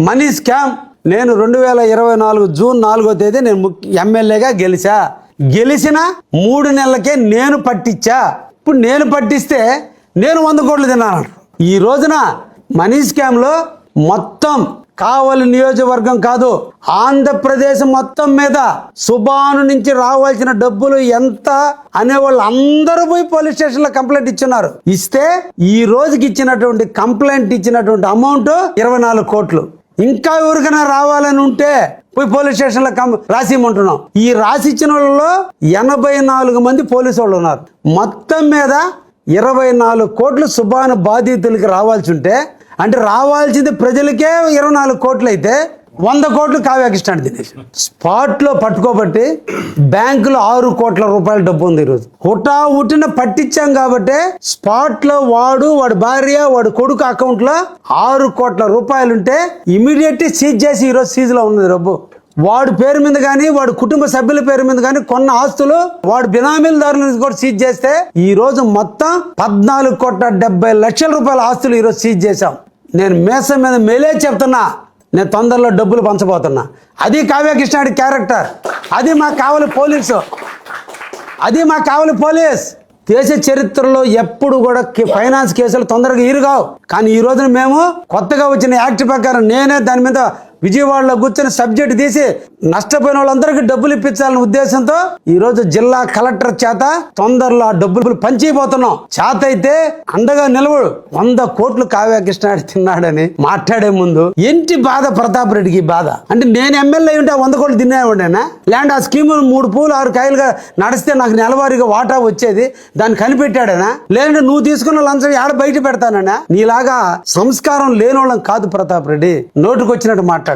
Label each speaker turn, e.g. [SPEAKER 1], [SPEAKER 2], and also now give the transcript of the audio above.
[SPEAKER 1] Money scam. నేను 2024 June 4వ తేదీ నేను ఎమ్మెల్యేగా గెలిచిన 3 నెలలకే నేను పట్టించా. ఇప్పుడు నేను పట్టిస్తే నేను 100 కోట్లు తిన్నాను. ఈ రోజున మనీ స్కామ్లో మొత్తం కావలి నియోజకవర్గం కాదు, ఆంధ్రప్రదేశ్ మొత్తం మీద సుబాను నుంచి రావాల్సిన డబ్బులు ఎంత అనేవాళ్ళు అందరూ పోయి పోలీస్ స్టేషన్ లో కంప్లైంట్ ఇచ్చున్నారు. ఇస్తే ఈ రోజుకి ఇచ్చినటువంటి కంప్లైంట్ ఇచ్చినటువంటి అమౌంట్ 24 కోట్లు. ఇంకా ఎవరికైనా రావాలని ఉంటే పోయి పోలీస్ స్టేషన్ లో రాసిమంటున్నాం. ఈ రాసిచ్చిన వాళ్ళలో 84 మంది పోలీసు వాళ్ళు ఉన్నారు. మొత్తం మీద 24 కోట్లు సుబాను బాధితులకి రావాల్సి ఉంటే, అంటే రావాల్సింది ప్రజలకే 24 కోట్లు అయితే 100 కోట్లు కావ్యకి ఇష్టాన్ని తినేసి స్పాట్ లో పట్టుకోబట్టి బ్యాంకులో 6 కోట్ల రూపాయల డబ్బు ఉంది. ఈరోజు హుటాహుటిన పట్టించాం కాబట్టి స్పాట్ లో వాడి భార్య వాడి కొడుకు అకౌంట్ లో 6 కోట్ల రూపాయలు ఉంటే ఇమీడియట్ సీజ్ చేసి ఈరోజు సీజ్ లో ఉంది డబ్బు. వాడి పేరు మీద కానీ వాడి కుటుంబ సభ్యుల పేరు మీద కానీ కొన్న ఆస్తులు వాడి బినామీలదారుల నుంచి కూడా సీజ్ చేస్తే ఈ రోజు మొత్తం 14,70,00,000 రూపాయల ఆస్తులు ఈరోజు సీజ్ చేశాం. నేను మేసం మీద మేలే చెప్తున్నా, నేను తొందరలో డబ్బులు పంచబోతున్నా. అది కావ్యకృష్ణాడి క్యారెక్టర్. అది మా కావలి పోలీస్. దేశ చరిత్రలో ఎప్పుడు కూడా ఫైనాన్స్ కేసులు తొందరగా ఈరుగావు. కానీ ఈ రోజున మేము కొత్తగా వచ్చిన యాక్ట్ ప్రకారం నేనే దాని మీద విజయవాడలో కూర్చొని సబ్జెక్ట్ తీసి నష్టపోయిన వాళ్ళందరికీ డబ్బులు ఇప్పించాలనే ఉద్దేశంతో ఈ రోజు జిల్లా కలెక్టర్ చేత తొందరలో ఆ డబ్బులు పంచిపోతున్నాం. చేత అయితే అండగా నిలవడు. 100 కోట్లు కావ్యకృష్ణాడి తిన్నాడని మాట్లాడే ముందు ఏంటి బాధ ప్రతాప్ రెడ్డికి బాధ అంటే, నేను ఎమ్మెల్యే ఉంటే 100 కోట్లు తినేవాడేనా? లేదంటే ఆ స్కీమ్ 3 పూలు 6 కాయలుగా నడిస్తే నాకు నెలవారీగా వాటా వచ్చేది, దాన్ని కనిపెట్టాడనా? లేదంటే నువ్వు తీసుకున్న లంచం ఆడ బయట పెడతానన్నా? నీలాగా సంస్కారం లేనోళ్ళం కాదు ప్రతాప్ రెడ్డి నోటుకు వచ్చినట్టు మాట్లాడడానికి.